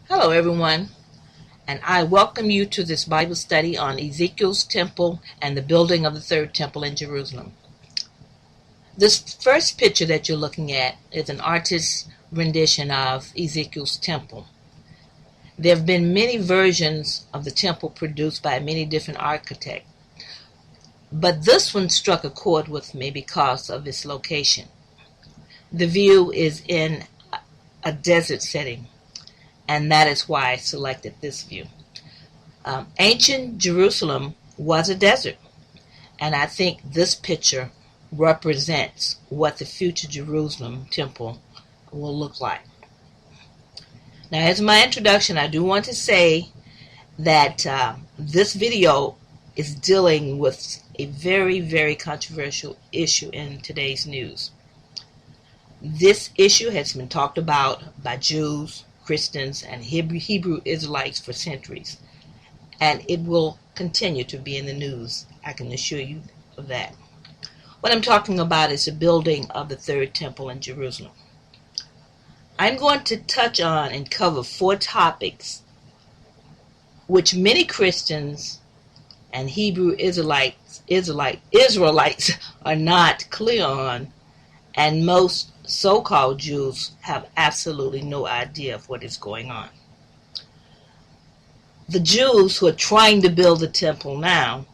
Hello, everyone, and I welcome you to this Bible study on Ezekiel's Temple and the building of the third temple in Jerusalem. This first picture that you're looking at is an artist's rendition of Ezekiel's Temple. There have been many versions of the temple produced by many different architects, but this one struck a chord with me because of its location. The view is in a desert setting, and that is why I selected this view. Ancient Jerusalem was a desert, and I think this picture represents what the future Jerusalem temple will look like. Now, as my introduction, I do want to say that this video is dealing with a very, very controversial issue in today's news. This issue has been talked about by Jews, Christians, and Hebrew Israelites for centuries, and it will continue to be in the news. I can assure you of that. What I'm talking about is the building of the third temple in Jerusalem. I'm going to touch on and cover 4 topics which many Christians and Hebrew Israelites are not clear on, and most so-called Jews have absolutely no idea of what is going on. The Jews who are trying to build the temple now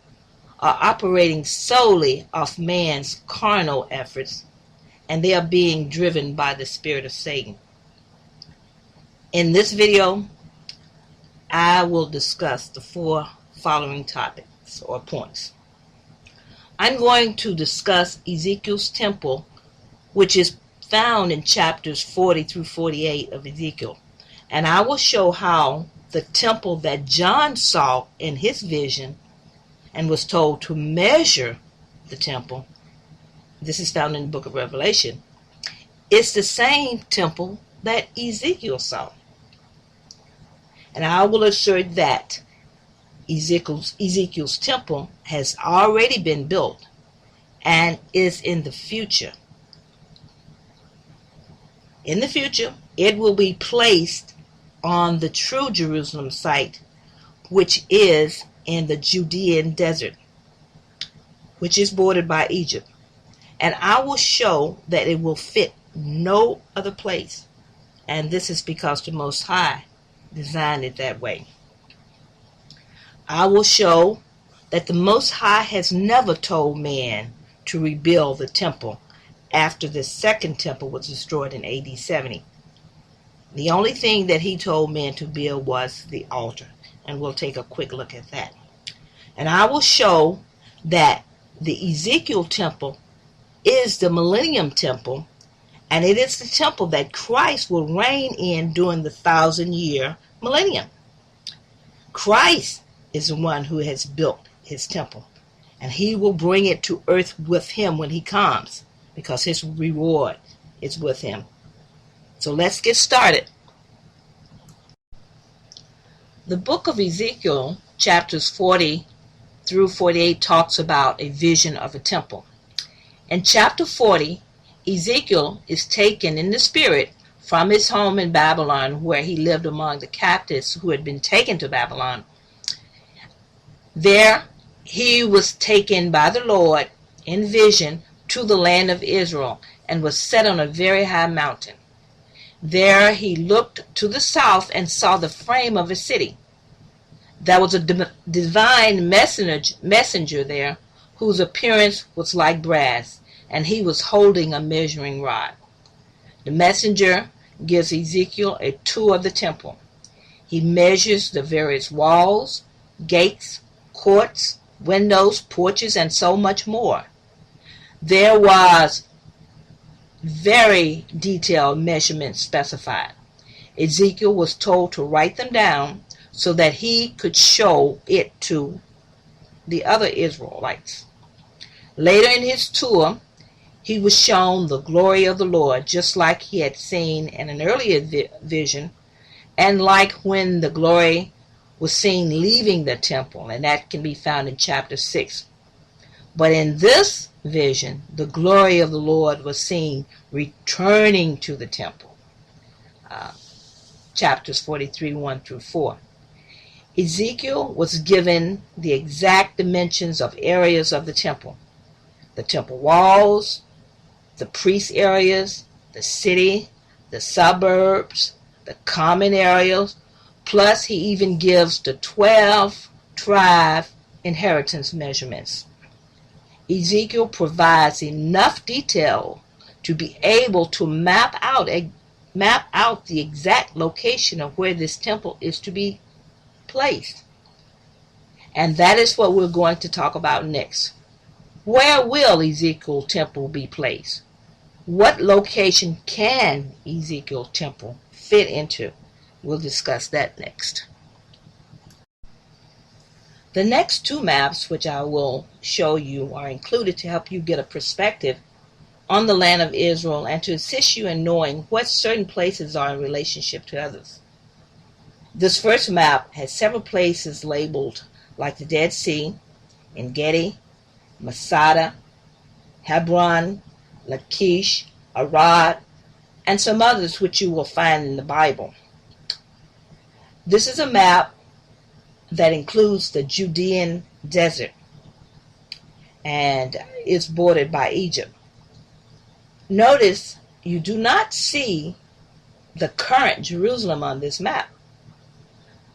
are operating solely off man's carnal efforts, and they are being driven by the spirit of Satan. In this video, I will discuss the 4 following topics or points. I'm going to discuss Ezekiel's temple, which is found in chapters 40 through 48 of Ezekiel, and I will show how the temple that John saw in his vision and was told to measure the temple, this is found in the book of Revelation, it's the same temple that Ezekiel saw. And I will assert that Ezekiel's temple has already been built and is in the future. In the future, it will be placed on the true Jerusalem site, which is in the Judean desert, which is bordered by Egypt. And I will show that it will fit no other place. And this is because the Most High designed it that way. I will show that the Most High has never told man to rebuild the temple after the second temple was destroyed in AD 70. The only thing that he told men to build was the altar, and we'll take a quick look at that. And I will show that the Ezekiel temple is the millennium temple, and it is the temple that Christ will reign in during the 1,000-year millennium. Christ is the one who has built his temple, and he will bring it to earth with him when he comes, because his reward is with him. So let's get started. The book of Ezekiel, chapters 40 through 48, talks about a vision of a temple. In chapter 40, Ezekiel is taken in the spirit from his home in Babylon, where he lived among the captives who had been taken to Babylon. There he was taken by the Lord in vision to the land of Israel, and was set on a very high mountain. There he looked to the south and saw the frame of a city. There was a divine messenger there, whose appearance was like brass, and he was holding a measuring rod. The messenger gives Ezekiel a tour of the temple. He measures the various walls, gates, courts, windows, porches, and so much more. There was very detailed measurements specified. Ezekiel was told to write them down so that he could show it to the other Israelites. Later in his tour, he was shown the glory of the Lord, just like he had seen in an earlier vision, and like when the glory was seen leaving the temple, and that can be found in chapter 6. But in this vision, the glory of the Lord was seen returning to the temple. chapters 43, 1 through 4. Ezekiel was given the exact dimensions of areas of the temple walls, the priest areas, the city, the suburbs, the common areas, plus he even gives the 12 tribe inheritance measurements. Ezekiel provides enough detail to be able to map out the exact location of where this temple is to be placed. And that is what we're going to talk about next. Where will Ezekiel Temple be placed? What location can Ezekiel Temple fit into? We'll discuss that next. The next two maps, which I will show you, are included to help you get a perspective on the land of Israel and to assist you in knowing what certain places are in relationship to others. This first map has several places labeled like the Dead Sea, En-Gedi, Masada, Hebron, Lachish, Arad, and some others which you will find in the Bible. This is a map that includes the Judean desert and is bordered by Egypt. Notice you do not see the current Jerusalem on this map.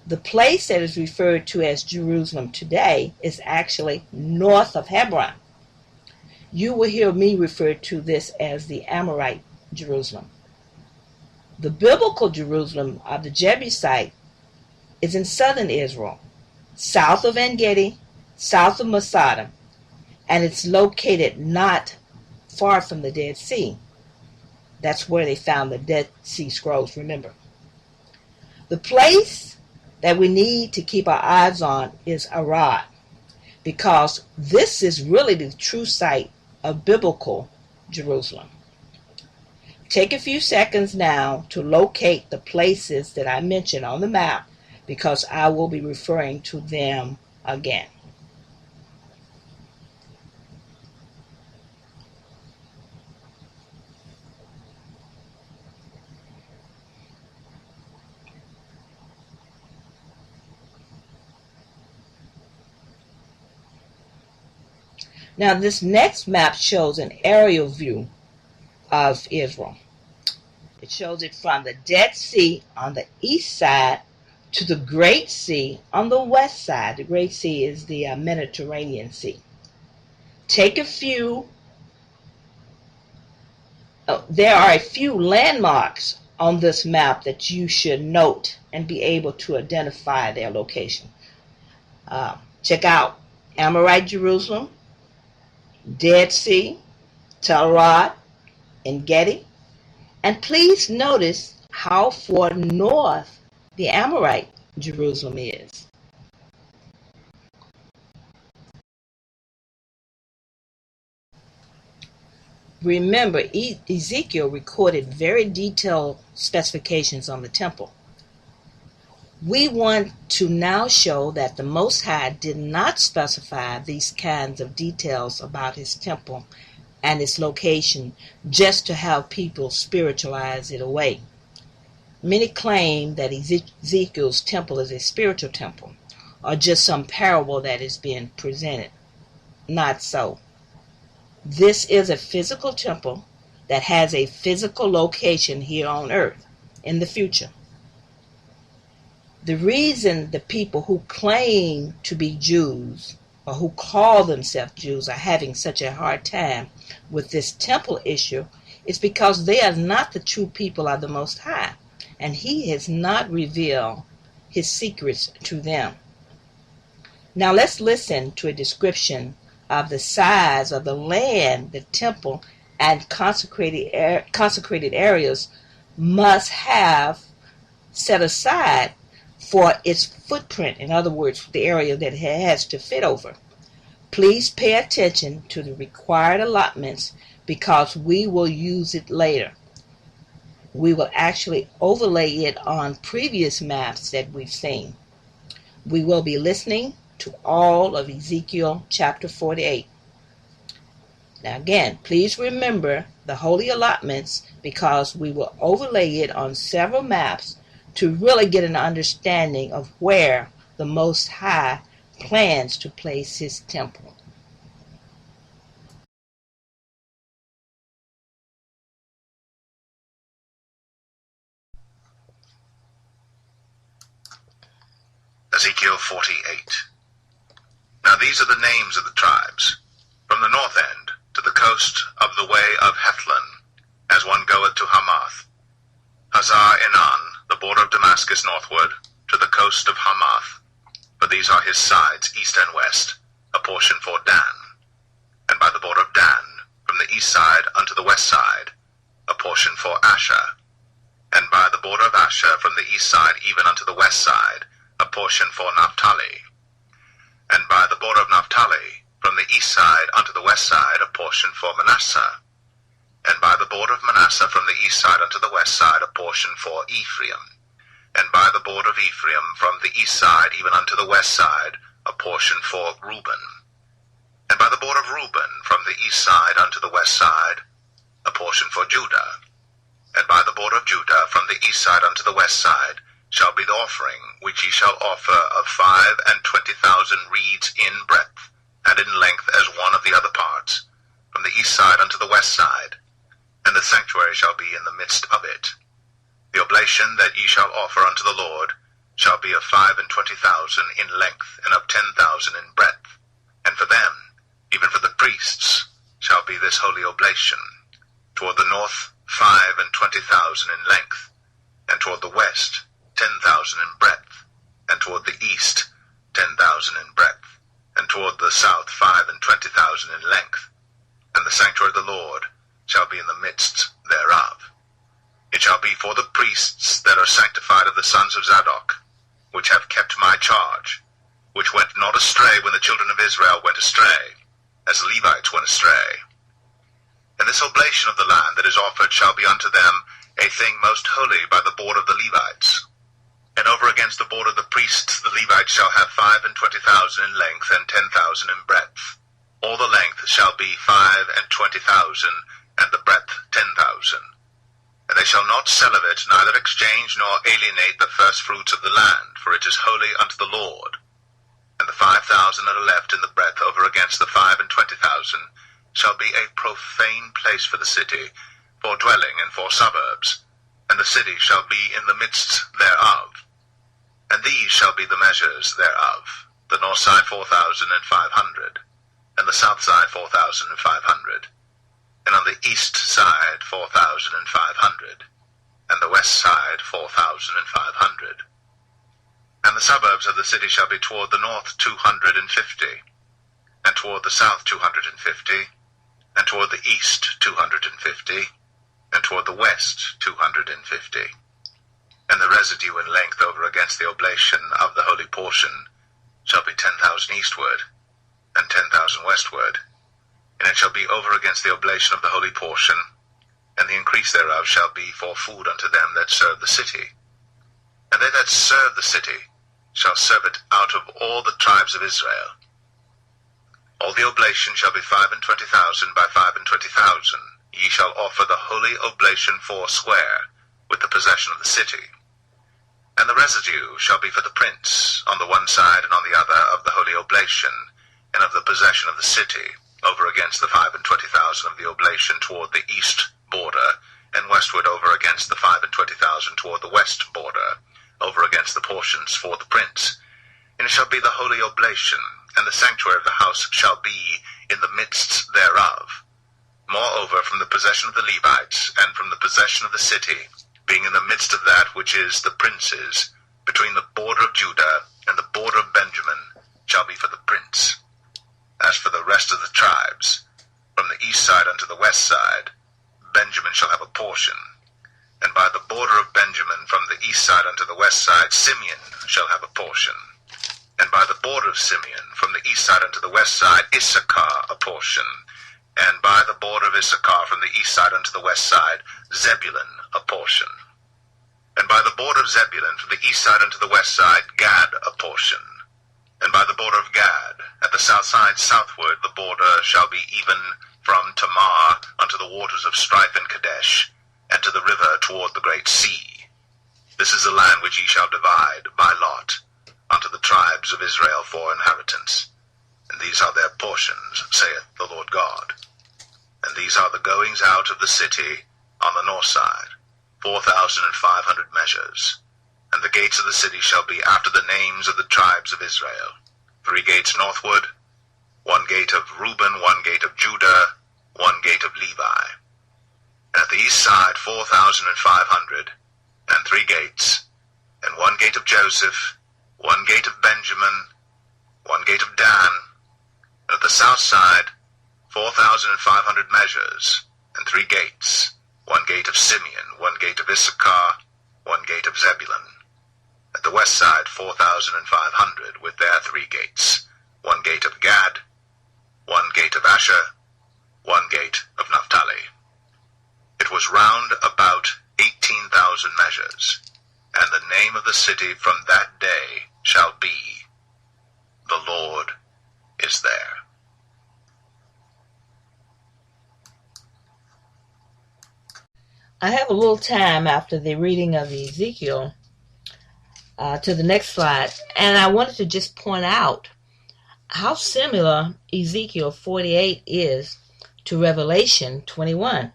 The place that is referred to as Jerusalem today is actually north of Hebron. You will hear me refer to this as the Amorite Jerusalem. The biblical Jerusalem of the Jebusite is in southern Israel, south of En-Gedi, south of Masada, and it's located not far from the Dead Sea. That's where they found the Dead Sea Scrolls, remember. The place that we need to keep our eyes on is Arad, because this is really the true site of biblical Jerusalem. Take a few seconds now to locate the places that I mentioned on the map, because I will be referring to them again. Now this next map shows an aerial view of Israel. It shows it from the Dead Sea on the east side to the Great Sea on the west side. The Great Sea is the Mediterranean Sea. There are a few landmarks on this map that you should note and be able to identify their location. Check out Amorite Jerusalem, Dead Sea, Arad, En-Gedi, and please notice how far north the Amorite Jerusalem is. Remember, Ezekiel recorded very detailed specifications on the temple. We want to now show that the Most High did not specify these kinds of details about his temple and its location just to have people spiritualize it away. Many claim that Ezekiel's temple is a spiritual temple or just some parable that is being presented. Not so. This is a physical temple that has a physical location here on earth in the future. The reason the people who claim to be Jews or who call themselves Jews are having such a hard time with this temple issue is because they are not the true people of the Most High, and he has not revealed his secrets to them. Now let's listen to a description of the size of the land the temple and consecrated areas must have set aside for its footprint. In other words, the area that it has to fit over. Please pay attention to the required allotments because we will use it later. We will actually overlay it on previous maps that we've seen. We will be listening to all of Ezekiel chapter 48. Now again, please remember the holy allotments because we will overlay it on several maps to really get an understanding of where the Most High plans to place his temple. Ezekiel 48. Now these are the names of the tribes, from the north end to the coast of the way of Hethlon, as one goeth to Hamath. Hazar-Enan, the border of Damascus northward, to the coast of Hamath. For these are his sides, east and west, a portion for Dan. And by the border of Dan, from the east side unto the west side, a portion for Asher. And by the border of Asher, from the east side even unto the west side, a portion for Naphtali. And by the border of Naphtali, from the east side unto the west side, a portion for Manasseh. And by the border of Manasseh, from the east side unto the west side, a portion for Ephraim. And by the border of Ephraim, from the east side even unto the west side, a portion for Reuben. And by the border of Reuben, from the east side unto the west side, a portion for Judah. And by the border of Judah, from the east side unto the west side, shall be the offering which ye shall offer of 25,000 reeds in breadth, and in length as one of the other parts, from the east side unto the west side, and the sanctuary shall be in the midst of it. The oblation that ye shall offer unto the Lord shall be of 25,000 in length, and of 10,000 in breadth. And for them, even for the priests, shall be this holy oblation. Toward the north 25,000 in length, and toward the west 10,000 in breadth, and toward the east 10,000 in breadth, and toward the south 25,000 in length. And the sanctuary of the Lord shall be in the midst thereof. It shall be for the priests that are sanctified of the sons of Zadok, which have kept my charge, which went not astray when the children of Israel went astray, as the Levites went astray. And this oblation of the land that is offered shall be unto them a thing most holy by the border of the Levites. And over against the border of the priests the Levites shall have 25,000 in length, and 10,000 in breadth. All the length shall be 25,000, and the breadth 10,000. And they shall not sell of it, neither exchange nor alienate the first fruits of the land, for it is holy unto the Lord. And the 5,000 that are left in the breadth over against the 25,000 shall be a profane place for the city, for dwelling and for suburbs, and the city shall be in the midst thereof. And these shall be the measures thereof, the north side 4,500, and the south side 4,500, and on the east side 4,500, and the west side 4,500. And the suburbs of the city shall be toward the north 250, and toward the south 250, and toward the east 250, and toward the west 250. And the residue in length over against the oblation of the holy portion shall be 10,000 eastward, and 10,000 westward. And it shall be over against the oblation of the holy portion, and the increase thereof shall be for food unto them that serve the city. And they that serve the city shall serve it out of all the tribes of Israel. All the oblation shall be 25,000 by 25,000. Ye shall offer the holy oblation foursquare, with the possession of the city. And the residue shall be for the prince, on the one side and on the other of the holy oblation, and of the possession of the city, over against the 25,000 of the oblation toward the east border, and westward over against the 25,000 toward the west border, over against the portions for the prince. And it shall be the holy oblation, and the sanctuary of the house shall be in the midst thereof. Moreover, from the possession of the Levites, and from the possession of the city, being in the midst of that which is the prince's, between the border of Judah and the border of Benjamin, shall be for the prince. As for the rest of the tribes, from the east side unto the west side, Benjamin shall have a portion. And by the border of Benjamin, from the east side unto the west side, Simeon shall have a portion. And by the border of Simeon, from the east side unto the west side, Issachar a portion. And by the border of Issachar, from the east side unto the west side, Zebulun a portion. And by the border of Zebulun, from the east side unto the west side, Gad a portion. And by the border of Gad, at the south side southward, the border shall be even from Tamar unto the waters of Strife and Kadesh, and to the river toward the great sea. This is the land which ye shall divide by lot unto the tribes of Israel for inheritance. And these are their portions, saith the Lord God. And these are the goings out of the city on the north side, 4,500 measures. And the gates of the city shall be after the names of the tribes of Israel. 3 gates northward, 1 gate of Reuben, 1 gate of Judah, 1 gate of Levi. And at the east side 4,500, and 3 gates, and 1 gate of Joseph, 1 gate of Benjamin, 1 gate of Dan. And at the south side 4,500 measures, and 3 gates, 1 gate of Simeon, 1 gate of Issachar, 1 gate of Zebulun. At the west side 4,500, with their 3 gates, 1 gate of Gad, 1 gate of Asher, 1 gate of Naphtali. It was round about 18,000 measures, and the name of the city from that day shall be, The Lord is there. I have a little time after the reading of Ezekiel to the next slide, and I wanted to just point out how similar Ezekiel 48 is to Revelation 21,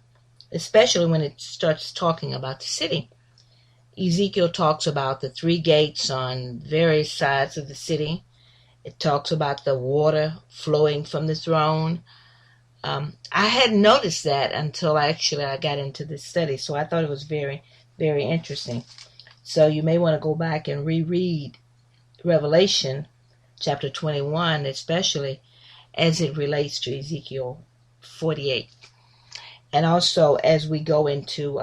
especially when it starts talking about the city. Ezekiel talks about the 3 gates on various sides of the city. It talks about the water flowing from the throne. I hadn't noticed that until I got into this study, so I thought it was very, very interesting. So you may want to go back and reread Revelation chapter 21, especially as it relates to Ezekiel 48. And also as we go into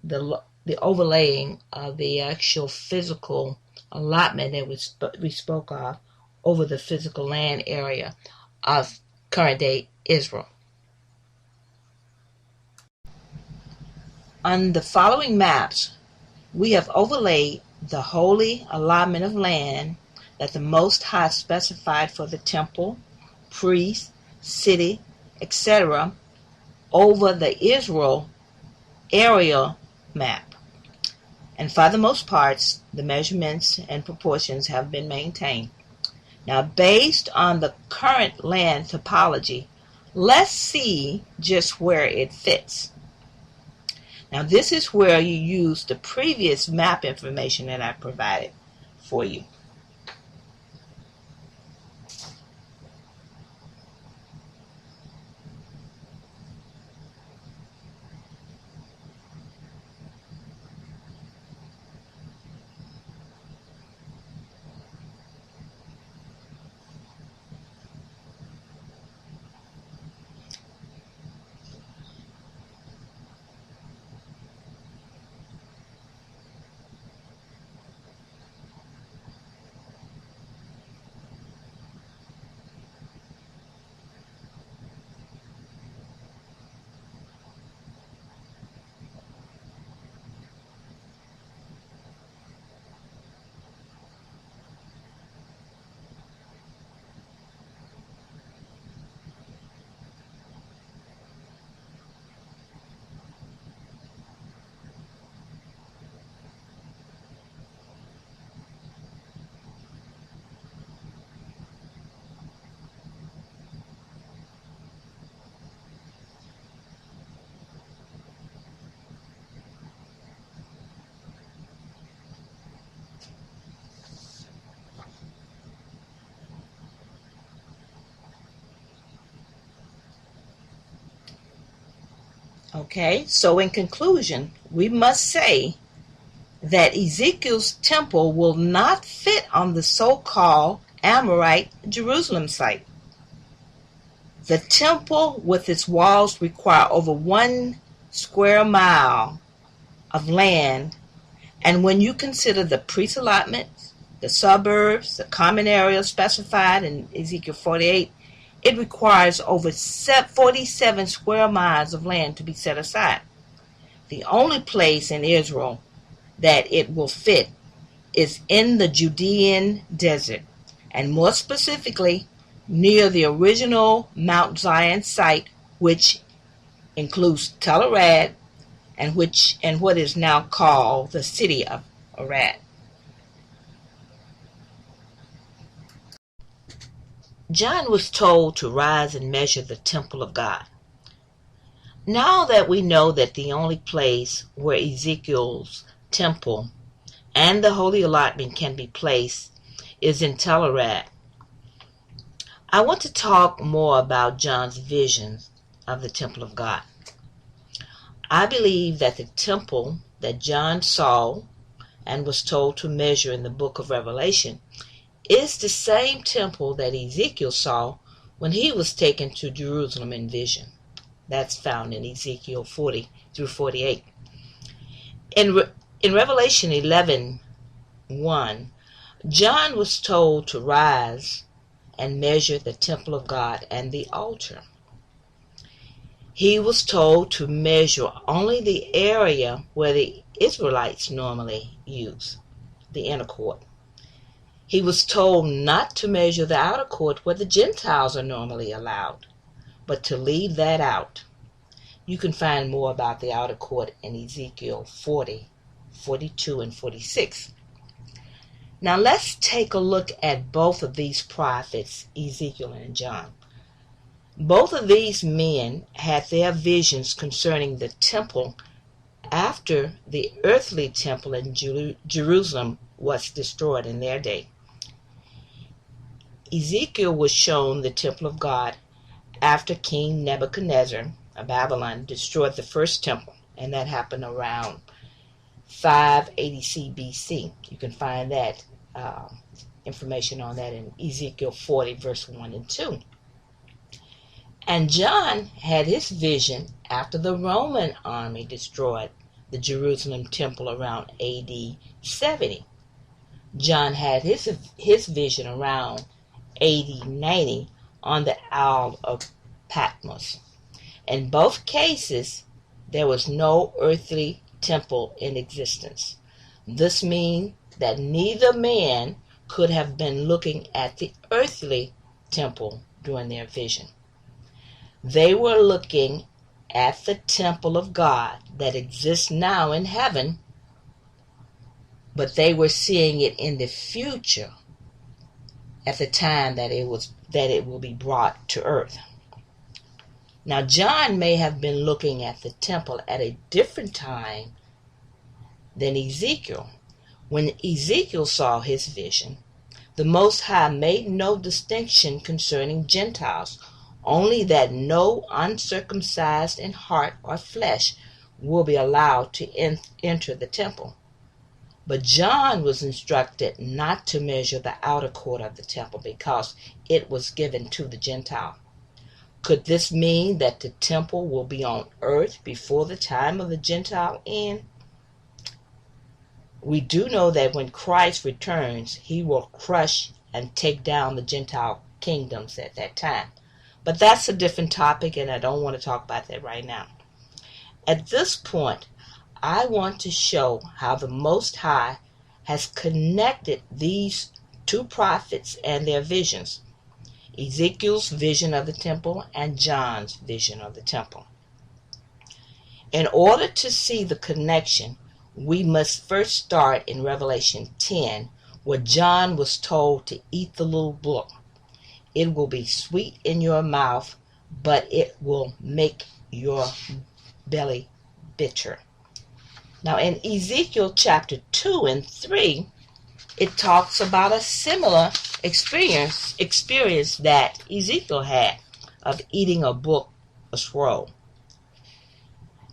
the overlaying of the actual physical allotment that we spoke of over the physical land area of current day Israel. On the following maps, we have overlaid the holy allotment of land that the Most High specified for the temple, priest, city, etc. over the Israel area map. And for the most parts, the measurements and proportions have been maintained. Now, based on the current land topology, let's see just where it fits. Now, this is where you use the previous map information that I provided for you. Okay, so in conclusion, we must say that Ezekiel's temple will not fit on the so-called Amorite Jerusalem site. The temple with its walls require over 1 square mile of land, and when you consider the priest allotments, the suburbs, the common areas specified in Ezekiel 48, it requires over 47 square miles of land to be set aside. The only place in Israel that it will fit is in the Judean desert, and more specifically near the original Mount Zion site, which includes Tel Arad and what is now called the city of Arad. John was told to rise and measure the temple of God. Now that we know that the only place where Ezekiel's temple and the holy allotment can be placed is in Arad, I want to talk more about John's visions of the temple of God. I believe that the temple that John saw and was told to measure in the book of Revelation is the same temple that Ezekiel saw when he was taken to Jerusalem in vision. That's found in Ezekiel 40 through 48. In Revelation 11:1, John was told to rise and measure the temple of God and the altar. He was told to measure only the area where the Israelites normally use, the inner court. He was told not to measure the outer court where the Gentiles are normally allowed, but to leave that out. You can find more about the outer court in Ezekiel 40, 42, and 46. Now let's take a look at both of these prophets, Ezekiel and John. Both of these men had their visions concerning the temple after the earthly temple in Jerusalem was destroyed in their day. Ezekiel was shown the temple of God after King Nebuchadnezzar of Babylon destroyed the first temple, and that happened around 580 BC. You can find that information on that in Ezekiel 40, verse 1 and 2. And John had his vision after the Roman army destroyed the Jerusalem temple around AD 70. John had his vision around AD 90 on the Isle of Patmos. In both cases, there was no earthly temple in existence. This means that neither man could have been looking at the earthly temple during their vision. They were looking at the temple of God that exists now in heaven, but they were seeing it in the future at the time that it will be brought to earth. Now John may have been looking at the temple at a different time than Ezekiel. When Ezekiel saw his vision, the Most High made no distinction concerning Gentiles, only that no uncircumcised in heart or flesh will be allowed to enter the temple. But John was instructed not to measure the outer court of the temple because it was given to the Gentile. Could this mean that the temple will be on earth before the time of the Gentile end? We do know that when Christ returns, he will crush and take down the Gentile kingdoms at that time. But that's a different topic, and I don't want to talk about that right now. At this point, I want to show how the Most High has connected these two prophets and their visions, Ezekiel's vision of the temple and John's vision of the temple. In order to see the connection, we must first start in Revelation 10, where John was told to eat the little book. It will be sweet in your mouth, but it will make your belly bitter. Now in Ezekiel chapter 2 and 3, it talks about a similar experience that Ezekiel had of eating a book, a scroll.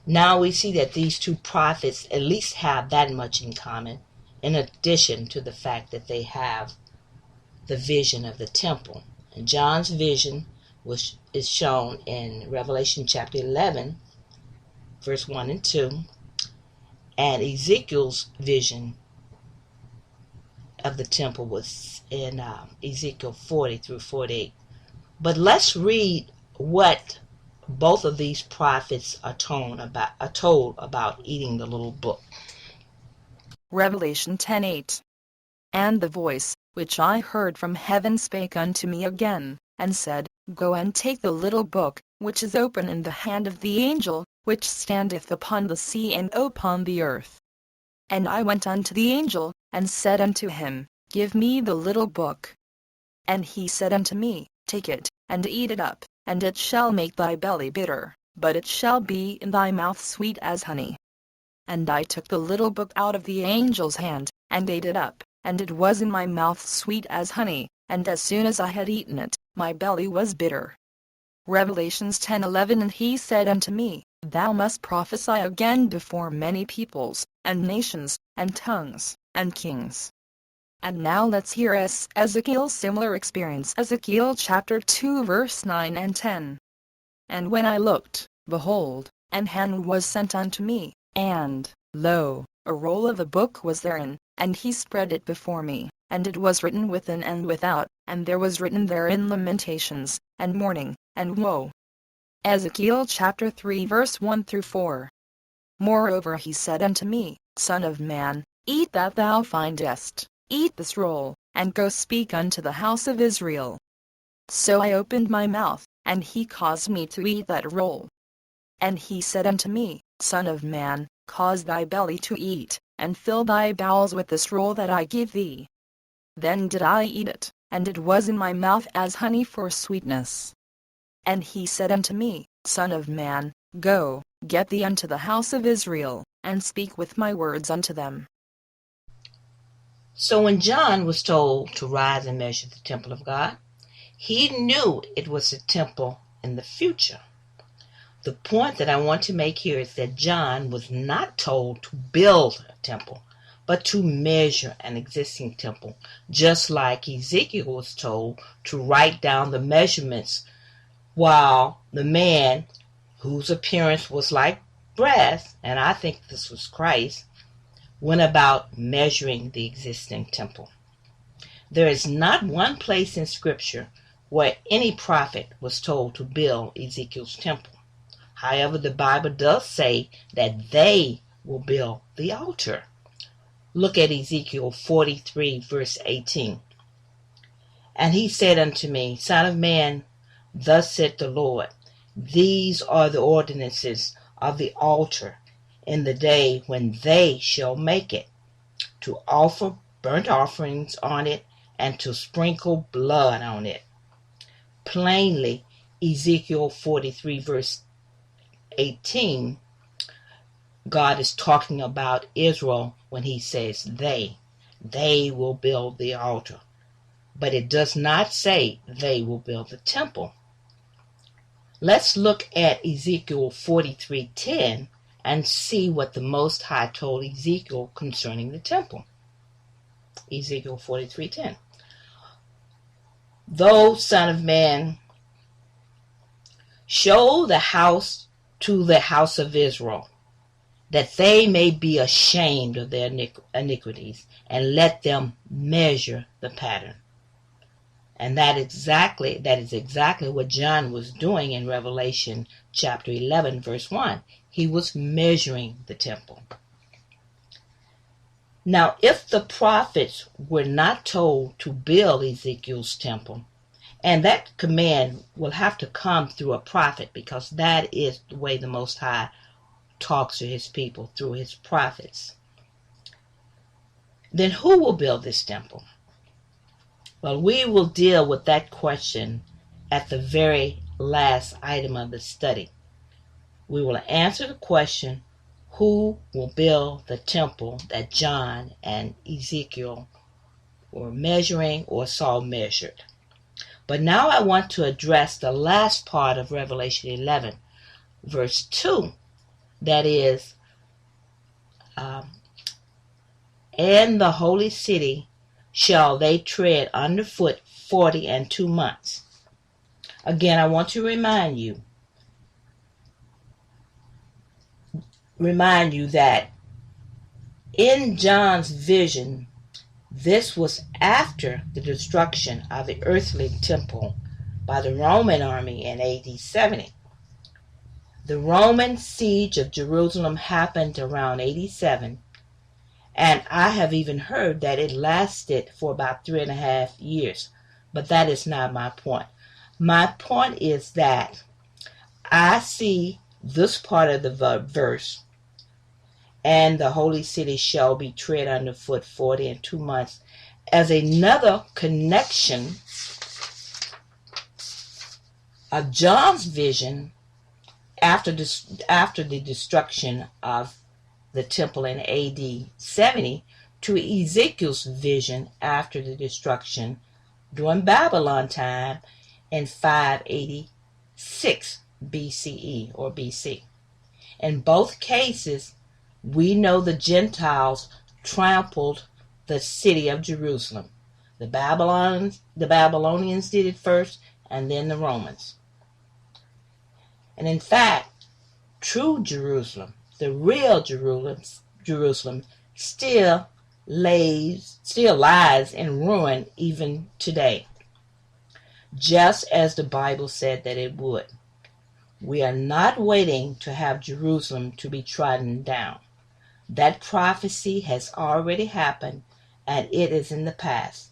Now we see that these two prophets at least have that much in common, in addition to the fact that they have the vision of the temple. And John's vision is shown in Revelation chapter 11, verse 1 and 2, and Ezekiel's vision of the temple was in Ezekiel 40 through 48. But let's read what both of these prophets are told about eating the little book. Revelation 10:8. And the voice, which I heard from heaven, spake unto me again, and said, Go and take the little book, which is open in the hand of the angel, which standeth upon the sea and upon the earth. And I went unto the angel, and said unto him, Give me the little book. And he said unto me, Take it, and eat it up, and it shall make thy belly bitter, but it shall be in thy mouth sweet as honey. And I took the little book out of the angel's hand, and ate it up, and it was in my mouth sweet as honey, and as soon as I had eaten it, my belly was bitter. Revelations 10:11. And he said unto me, Thou must prophesy again before many peoples, and nations, and tongues, and kings. And now let's hear Ezekiel's similar experience. Ezekiel chapter 2 verse 9 and 10. And when I looked, behold, an hand was sent unto me, and, lo, a roll of a book was therein, and he spread it before me, and it was written within and without, and there was written therein lamentations, and mourning, and woe. Ezekiel chapter 3 verse 1 through 4. Moreover he said unto me, Son of man, eat that thou findest, eat this roll, and go speak unto the house of Israel. So I opened my mouth, and he caused me to eat that roll. And he said unto me, Son of man, cause thy belly to eat, and fill thy bowels with this roll that I give thee. Then did I eat it, and it was in my mouth as honey for sweetness. And he said unto me, Son of man, go, get thee unto the house of Israel, and speak with my words unto them. So when John was told to rise and measure the temple of God, he knew it was a temple in the future. The point that I want to make here is that John was not told to build a temple, but to measure an existing temple, just like Ezekiel was told to write down the measurements, while the man whose appearance was like brass, and I think this was Christ, went about measuring the existing temple. There is not one place in Scripture where any prophet was told to build Ezekiel's temple. However, the Bible does say that they will build the altar. Look at Ezekiel 43 verse 18. And he said unto me, Son of man, thus saith the Lord, these are the ordinances of the altar in the day when they shall make it, to offer burnt offerings on it, and to sprinkle blood on it. Plainly, Ezekiel 43 verse 18, God is talking about Israel when he says they will build the altar. But it does not say they will build the temple. Let's look at Ezekiel 43:10 and see what the Most High told Ezekiel concerning the temple. Ezekiel 43:10. Thou, son of man, show the house to the house of Israel, that they may be ashamed of their iniquities, and let them measure the pattern. And that is exactly what John was doing in Revelation chapter 11 verse 1. He was measuring the temple. Now, if the prophets were not told to build Ezekiel's temple, and that command will have to come through a prophet, because that is the way the Most High talks to his people, through his prophets, then who will build this temple? Well, we will deal with that question at the very last item of the study. We will answer the question, who will build the temple that John and Ezekiel were measuring or saw measured? But now I want to address the last part of Revelation 11, verse 2. That is, in the holy city shall they tread underfoot 42 months. Again, I want to remind you that in John's vision, this was after the destruction of the earthly temple by the Roman army in AD 70. The Roman siege of Jerusalem happened around 87, and I have even heard that it lasted for about 3.5 years. But that is not my point. My point is that I see this part of the verse and the holy city shall be tread underfoot 40 and 2 months, as another connection of John's vision after the destruction of the temple in AD 70 to Ezekiel's vision after the destruction during Babylon time in 586 BCE or BC. In both cases, we know the Gentiles trampled the city of Jerusalem. The Babylonians did it first, and then the Romans. And in fact, true Jerusalem, the real Jerusalem, still lies in ruin even today, just as the Bible said that it would. We are not waiting to have Jerusalem to be trodden down. That prophecy has already happened, and it is in the past.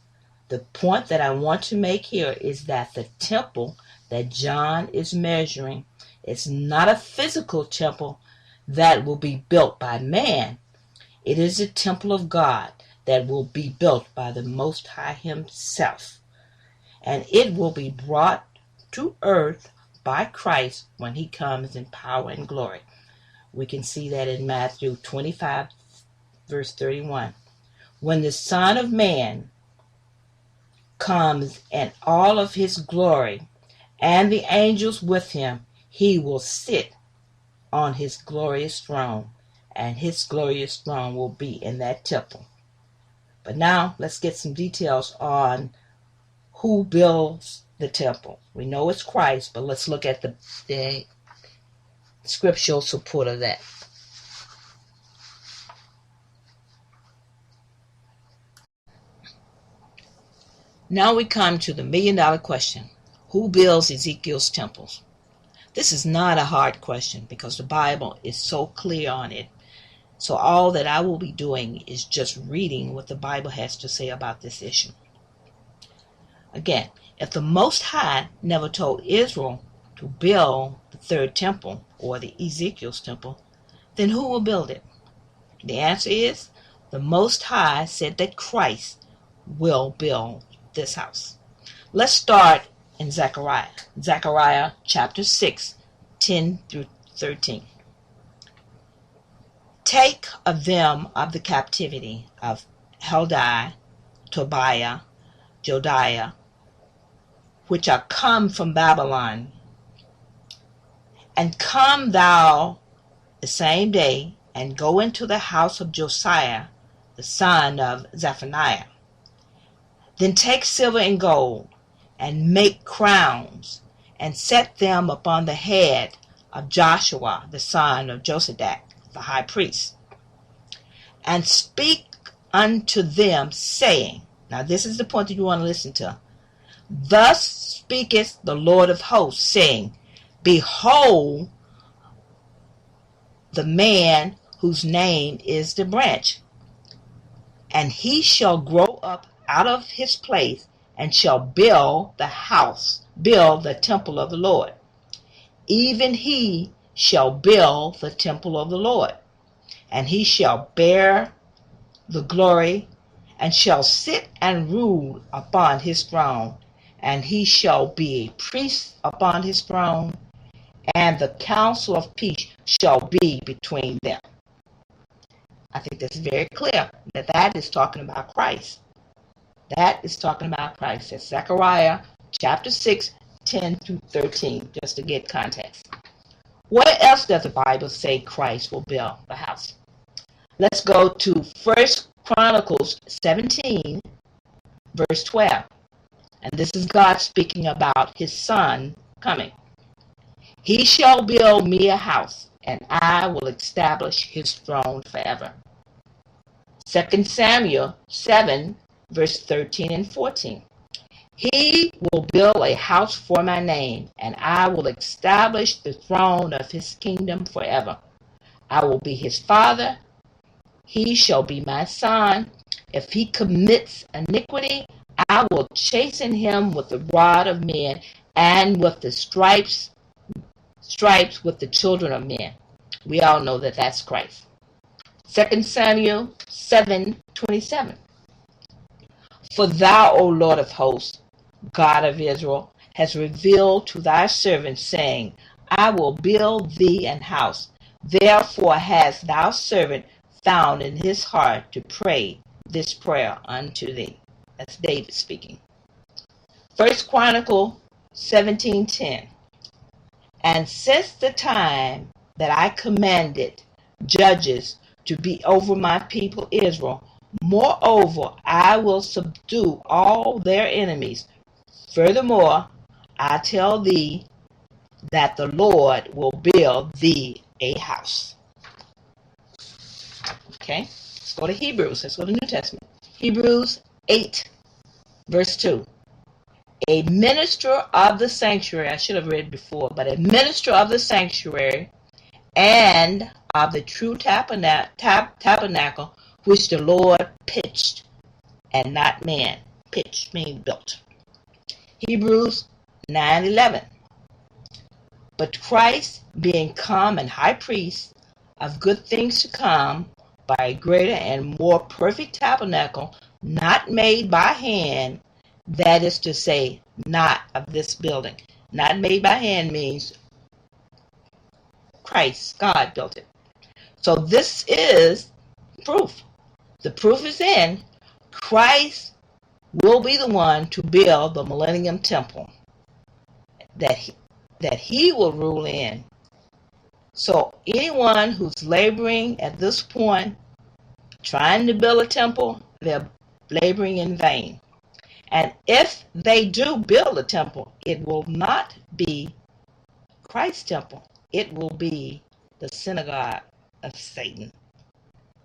The point that I want to make here is that the temple that John is measuring is not a physical temple that will be built by man. It is the temple of God that will be built by the Most High Himself. And it will be brought to earth by Christ when He comes in power and glory. We can see that in Matthew 25, verse 31. When the Son of Man comes in all of His glory, and the angels with Him, He will sit on His glorious throne, and His glorious throne will be in that temple. But now let's get some details on who builds the temple. We know it's Christ, but let's look at the scriptural support of that. Now we come to the million-dollar question. Who builds Ezekiel's temples? This is not a hard question because the Bible is so clear on it. So all that I will be doing is just reading what the Bible has to say about this issue. Again, if the Most High never told Israel to build the third temple or the Ezekiel's temple, then who will build it? The answer is the Most High said that Christ will build this house. Let's start in Zechariah. Zechariah chapter 6, 10 through 13. Take of them of the captivity of Heldai, Tobiah, Jodiah, which are come from Babylon, and come thou the same day, and go into the house of Josiah, the son of Zephaniah. Then take silver and gold, and make crowns, and set them upon the head of Joshua, the son of Josadak, the high priest. And speak unto them, saying, now this is the point that you want to listen to. Thus speaketh the Lord of hosts, saying, behold, the man whose name is the branch, and he shall grow up out of his place, and shall build the house, build the temple of the Lord. Even he shall build the temple of the Lord, and he shall bear the glory, and shall sit and rule upon his throne, and he shall be a priest upon his throne, and the counsel of peace shall be between them. I think that's very clear that that is talking about Christ. That is talking about Christ. That's Zechariah chapter 6, 10 through 13, just to get context. Where else does the Bible say Christ will build the house? Let's go to 1 Chronicles 17, verse 12. And this is God speaking about his son coming. He shall build me a house, and I will establish his throne forever. 2 Samuel 7, verse 13 and 14. He will build a house for my name, and I will establish the throne of his kingdom forever. I will be his father. He shall be my son. If he commits iniquity, I will chasten him with the rod of men, and with the stripes with the children of men. We all know that that's Christ. 2 Samuel 7:27. For thou, O Lord of hosts, God of Israel, hast revealed to thy servant, saying, I will build thee an house. Therefore hast thou servant found in his heart to pray this prayer unto thee. That's David speaking. 1 Chronicle 17:10. And since the time that I commanded judges to be over my people Israel, moreover, I will subdue all their enemies. Furthermore, I tell thee that the Lord will build thee a house. Okay, let's go to Hebrews. Let's go to the New Testament. Hebrews 8, verse 2. A minister of the sanctuary, I should have read before, but a minister of the sanctuary and of the true tabernacle which the Lord pitched, and not man. Pitched means built. Hebrews 9:11. But Christ, being come and high priest of good things to come, by a greater and more perfect tabernacle, not made by hand, that is to say, not of this building. Not made by hand means Christ, God built it. So this is proof. The proof is in Christ will be the one to build the Millennium Temple that he will rule in. So anyone who's laboring at this point, trying to build a temple, they're laboring in vain. And if they do build a temple, it will not be Christ's temple. It will be the synagogue of Satan.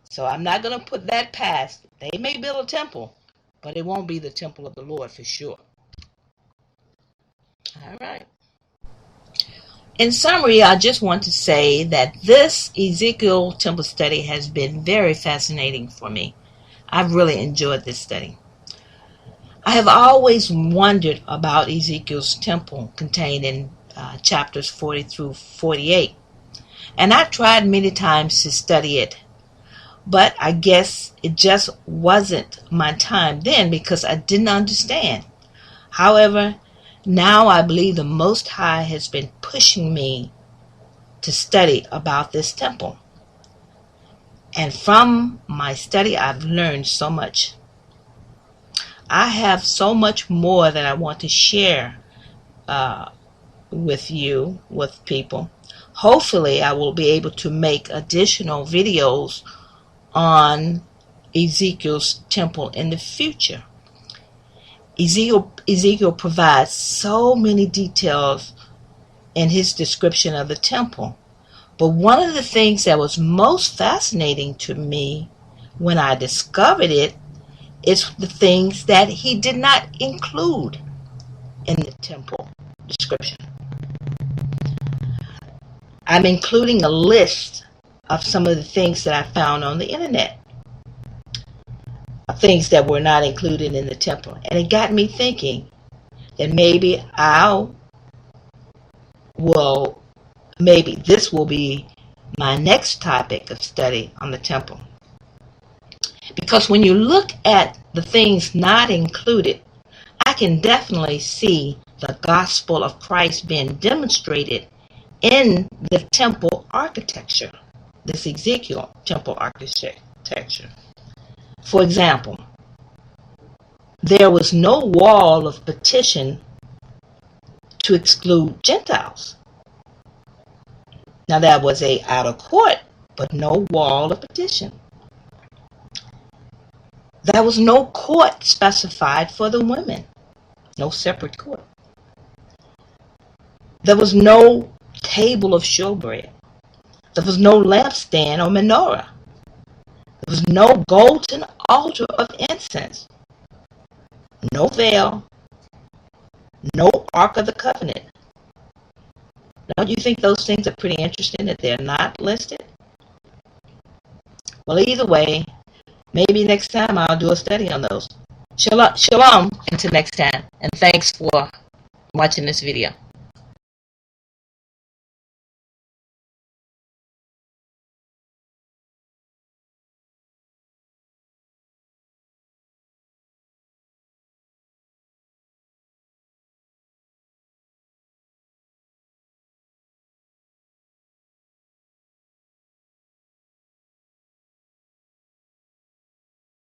So I'm not going to put that past. They may build a temple, but it won't be the temple of the Lord for sure. All right. In summary, I just want to say that this Ezekiel Temple study has been very fascinating for me. I've really enjoyed this study. I have always wondered about Ezekiel's temple contained in chapters 40 through 48. And I tried many times to study it, but I guess it just wasn't my time then because I didn't understand. However, now I believe the Most High has been pushing me to study about this temple. And from my study, I've learned so much. I have so much more that I want to share with you, with people. Hopefully, I will be able to make additional videos on Ezekiel's temple in the future. Ezekiel provides so many details in his description of the temple. But one of the things that was most fascinating to me when I discovered it is the things that he did not include in the temple description. I'm including a list of some of the things that I found on the internet, of things that were not included in the temple. And it got me thinking that maybe this will be my next topic of study on the temple. Because when you look at the things not included, I can definitely see the gospel of Christ being demonstrated in the temple architecture, this Ezekiel temple architecture. For example, there was no wall of partition to exclude Gentiles. Now that was a outer court, but no wall of partition. There was no court specified for the women, no separate court. There was no table of showbread. There was no lampstand or menorah. There was no golden altar of incense. No veil. No Ark of the Covenant. Don't you think those things are pretty interesting that they're not listed? Well, either way, maybe next time I'll do a study on those. Shalom until next time, and thanks for watching this video.